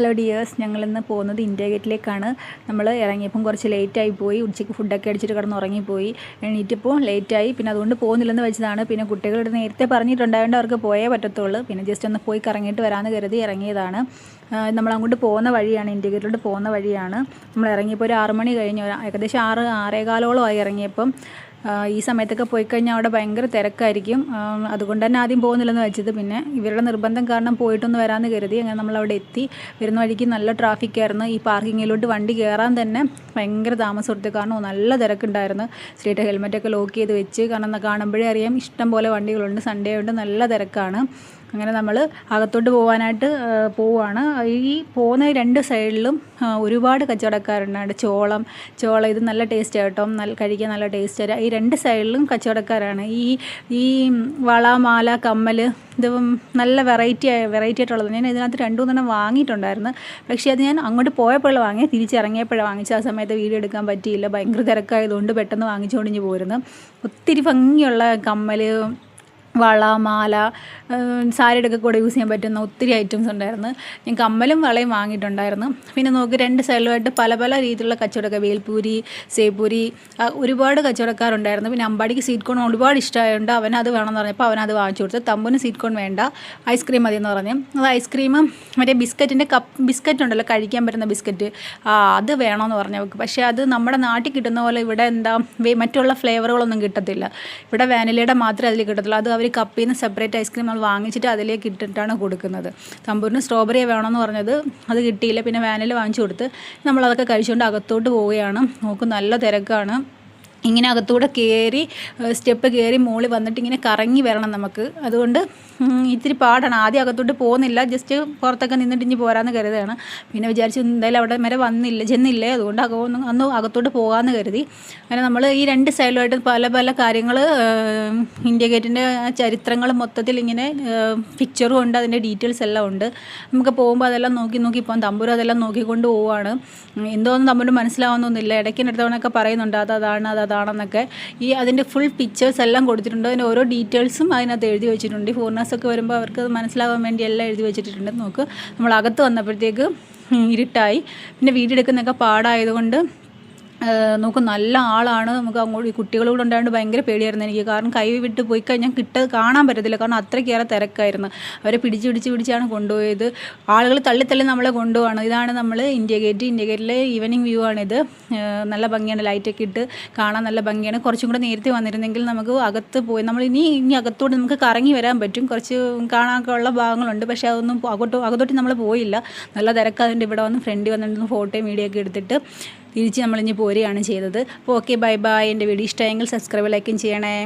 Hello dears, ഞങ്ങളിന്ന് പോകുന്നത് India ഗേറ്റിലേക്കാണ്. നമ്മൾ ഇറങ്ങിയപ്പം കുറച്ച് ലേറ്റായി പോയി. ഉച്ചയ്ക്ക് ഫുഡൊക്കെ അടിച്ചിട്ട് കിടന്ന് ഉറങ്ങിപ്പോയി. എണീറ്റപ്പോൾ ലേറ്റായി. പിന്നെ അതുകൊണ്ട് പോകുന്നില്ലെന്ന് വെച്ചതാണ്. പിന്നെ കുട്ടികളോട് നേരത്തെ പറഞ്ഞിട്ടുണ്ടായതുകൊണ്ട് അവർക്ക് പോയേ പറ്റത്തുള്ളൂ. പിന്നെ ജസ്റ്റ് ഒന്ന് പോയി കറങ്ങിയിട്ട് വരാമെന്ന് കരുതി ഇറങ്ങിയതാണ്. നമ്മളങ്ങോട്ട് പോകുന്ന വഴിയാണ്, ഇന്ത്യ ഗേറ്റിലോട്ട് പോകുന്ന വഴിയാണ്. നമ്മൾ ഇറങ്ങിയപ്പോൾ ഒരു 6 മണി കഴിഞ്ഞു. ഏകദേശം 6-6:15 ഇറങ്ങിയപ്പം. ഈ സമയത്തൊക്കെ പോയി കഴിഞ്ഞാൽ അവിടെ ഭയങ്കര തിരക്കായിരിക്കും. അതുകൊണ്ട് തന്നെ ആദ്യം പോകുന്നില്ലെന്ന് വെച്ചത്. പിന്നെ ഇവരുടെ നിർബന്ധം കാരണം പോയിട്ടൊന്ന് വരാമെന്ന് കരുതി. അങ്ങനെ നമ്മളവിടെ എത്തി. വരുന്ന വഴിക്ക് നല്ല ട്രാഫിക്കായിരുന്നു. ഈ പാർക്കിങ്ങിലോട്ട് വണ്ടി കയറാൻ തന്നെ ഭയങ്കര താമസം എടുത്തു. കാരണം നല്ല തിരക്കുണ്ടായിരുന്നു. സ്ത്രീയുടെ ഹെൽമെറ്റൊക്കെ ലോക്ക് ചെയ്ത് വെച്ച്. കാരണം കാണുമ്പോഴേ അറിയാം ഇഷ്ടം പോലെ വണ്ടികളുണ്ട്. സൺഡേ ആയതുകൊണ്ട് നല്ല തിരക്കാണ്. അങ്ങനെ നമ്മൾ അകത്തോട്ട് പോകാനായിട്ട് പോവുകയാണ്. ഈ പോകുന്ന 2 സൈഡിലും ഒരുപാട് കച്ചവടക്കാരുണ്ട്. ചോളം ഇത് നല്ല ടേസ്റ്റ് ആട്ടോ, കഴിക്കാൻ നല്ല ടേസ്റ്റ്. ഈ 2 സൈഡിലും കച്ചവടക്കാരാണ്. ഈ വള, മാല, കമ്മൽ ഇത് നല്ല വെറൈറ്റി ആയിട്ടുള്ളത്. ഞാൻ ഇതിനകത്ത് 2-3 വാങ്ങിയിട്ടുണ്ടായിരുന്നു. പക്ഷേ അത് ഞാൻ അങ്ങോട്ട് പോയപ്പോഴാണ് വാങ്ങി, തിരിച്ചിറങ്ങിയപ്പോഴാണ് വാങ്ങിച്ച. ആ സമയത്ത് വീഡിയോ എടുക്കാൻ പറ്റിയില്ല, ഭയങ്കര തിരക്കായതുകൊണ്ട് പെട്ടെന്ന് വാങ്ങിച്ചുകൊണ്ടിഞ്ഞ് പോരുന്നു. ഒത്തിരി ഭംഗിയുള്ള കമ്മൽ, വള, മാല, സാരിയുടെയൊക്കെ കൂടെ യൂസ് ചെയ്യാൻ പറ്റുന്ന ഒത്തിരി ഐറ്റംസ് ഉണ്ടായിരുന്നു. ഞാൻ കമ്മലും വളയും വാങ്ങിയിട്ടുണ്ടായിരുന്നു. പിന്നെ നോക്കി 2 സൈഡിലുമായിട്ട് പല പല രീതിയിലുള്ള കച്ചവടക്കാർ, വേൽപൂരി, സേപ്പൂരി, ഒരുപാട് കച്ചവടക്കാരുണ്ടായിരുന്നു. പിന്നെ അമ്പാടിക്ക് സ്വീറ്റ് കോൺ ഒരുപാട് ഇഷ്ടമായതുകൊണ്ട് അവനത് വേണമെന്ന് പറഞ്ഞപ്പോൾ അവനത് വാങ്ങിച്ചു കൊടുത്തു. തമ്പുന് സ്വീറ്റ് കോൺ വേണ്ട, ഐസ്ക്രീം മതി എന്ന് പറഞ്ഞു. അത് ഐസ്ക്രീം മറ്റേ ബിസ്ക്കറ്റ് ഉണ്ടല്ലോ, കഴിക്കാൻ പറ്റുന്ന ബിസ്ക്കറ്റ്, അത് വേണമെന്ന് പറഞ്ഞു. പക്ഷേ അത് നമ്മുടെ നാട്ടിൽ കിട്ടുന്ന പോലെ ഇവിടെ മറ്റുള്ള ഫ്ലേവറുകളൊന്നും കിട്ടത്തില്ല. ഇവിടെ വാനിലയുടെ മാത്രമേ അതിൽ കിട്ടത്തുള്ളൂ. അത് അവർ കപ്പിൽ നിന്ന് സെപ്പറേറ്റ് ഐസ്ക്രീം നമ്മൾ വാങ്ങിച്ചിട്ട് അതിലേക്ക് ഇട്ടിട്ടാണ് കൊടുക്കുന്നത്. തമ്പൂരിന് സ്ട്രോബെറി വേണമെന്ന് പറഞ്ഞത്, അത് കിട്ടിയില്ല. പിന്നെ വാനില വാങ്ങിച്ചു കൊടുത്ത് നമ്മളതൊക്കെ കഴിച്ചുകൊണ്ട് അകത്തോട്ട് പോവുകയാണ്. നോക്കും നല്ല തിരക്കാണ്. ഇങ്ങനെ അകത്തൂടെ കയറി സ്റ്റെപ്പ് കയറി മുകളിൽ വന്നിട്ട് ഇങ്ങനെ കറങ്ങി വരണം നമുക്ക്. അതുകൊണ്ട് ഇത്തിരി പാടാണ്. ആദ്യം അകത്തോട്ട് പോകുന്നില്ല, ജസ്റ്റ് പുറത്തൊക്കെ നിന്നിട്ട് ഇഞ്ഞ് പോരാന്ന് കരുതുകയാണ്. പിന്നെ വിചാരിച്ചു എന്തായാലും അവിടെ വരെ ചെന്നില്ലേ, അതുകൊണ്ട് അന്ന് അകത്തോട്ട് പോകാമെന്ന് കരുതി. അങ്ങനെ നമ്മൾ ഈ 2 സൈഡിലുമായിട്ട് പല പല കാര്യങ്ങൾ, ഇന്ത്യ ഗേറ്റിൻ്റെ ചരിത്രങ്ങൾ മൊത്തത്തിൽ ഇങ്ങനെ പിക്ചറും ഉണ്ട്, അതിൻ്റെ ഡീറ്റെയിൽസ് എല്ലാം ഉണ്ട്. നമുക്ക് പോകുമ്പോൾ അതെല്ലാം നോക്കി പോകാം. തമ്പൂര് അതെല്ലാം നോക്കിക്കൊണ്ട് പോവുകയാണ്. എന്തോന്നും തമ്പൂര് മനസ്സിലാവുന്നൊന്നുമില്ല. ഇടയ്ക്കിനടുത്തവണൊക്കെ പറയുന്നുണ്ട് അതാണെന്നൊക്കെ. അതിൻ്റെ ഫുൾ പിക്ചേഴ്സ് എല്ലാം കൊടുത്തിട്ടുണ്ട്. അതിൻ്റെ ഓരോ ഡീറ്റെയിൽസും അതിനകത്ത് എഴുതി വെച്ചിട്ടുണ്ട്. ഫോറിനേഴ്സൊക്കെ വരുമ്പോൾ അവർക്ക് അത് മനസ്സിലാകാൻ വേണ്ടി എല്ലാം എഴുതി വെച്ചിട്ടുണ്ട്. നോക്ക്, നമ്മൾ അകത്ത് വന്നപ്പോഴത്തേക്ക് ഇരുട്ടായി. പിന്നെ വീഡിയോ എടുക്കുന്നതൊക്കെ പാടായതുകൊണ്ട് നോക്കും നല്ല ആളാണ്. നമുക്ക് അങ്ങോട്ട് ഈ കുട്ടികളോട് ഉണ്ടായതുകൊണ്ട് ഭയങ്കര പേടിയായിരുന്നു എനിക്ക്. കാരണം കൈ വിട്ട് പോയി കഴിഞ്ഞാൽ കാണാൻ പറ്റത്തില്ല. കാരണം അത്രയ്ക്കേറെ തിരക്കായിരുന്നു. അവരെ പിടിച്ചാണ് കൊണ്ടുപോയത്. ആളുകൾ തള്ളി നമ്മളെ കൊണ്ടുപോവാണ്. ഇതാണ് നമ്മൾ ഇന്ത്യ ഗേറ്റിലെ ഈവനിങ് വ്യൂ ആണിത്. നല്ല ഭംഗിയാണ്, ലൈറ്റൊക്കെ ഇട്ട് കാണാൻ നല്ല ഭംഗിയാണ്. കുറച്ചും കൂടെ നേരത്തെ വന്നിരുന്നെങ്കിൽ നമുക്ക് അകത്ത് പോയി നമ്മൾ ഇനി അകത്തോട്ട് നമുക്ക് കറങ്ങി വരാൻ പറ്റും. കുറച്ച് കാണാനൊക്കെ ഉള്ള ഭാഗങ്ങളുണ്ട്. പക്ഷേ അതൊന്നും അകത്തോട്ട് നമ്മൾ പോയില്ല. നല്ല തിരക്കായതുകൊണ്ട് ഇവിടെ വന്ന് ഫ്രണ്ടിൽ വന്നിട്ട് ഫോട്ടോയും വീഡിയോ ഒക്കെ എടുത്തിട്ട് തിരിച്ച് നമ്മളിഞ്ഞ് പോരുകയാണ് ചെയ്തത്. അപ്പോൾ ഓക്കെ, ബൈ. എൻ്റെ വീഡിയോ ഇഷ്ടമായെങ്കിൽ സബ്സ്ക്രൈബ്, ലൈക്കും ചെയ്യണേ.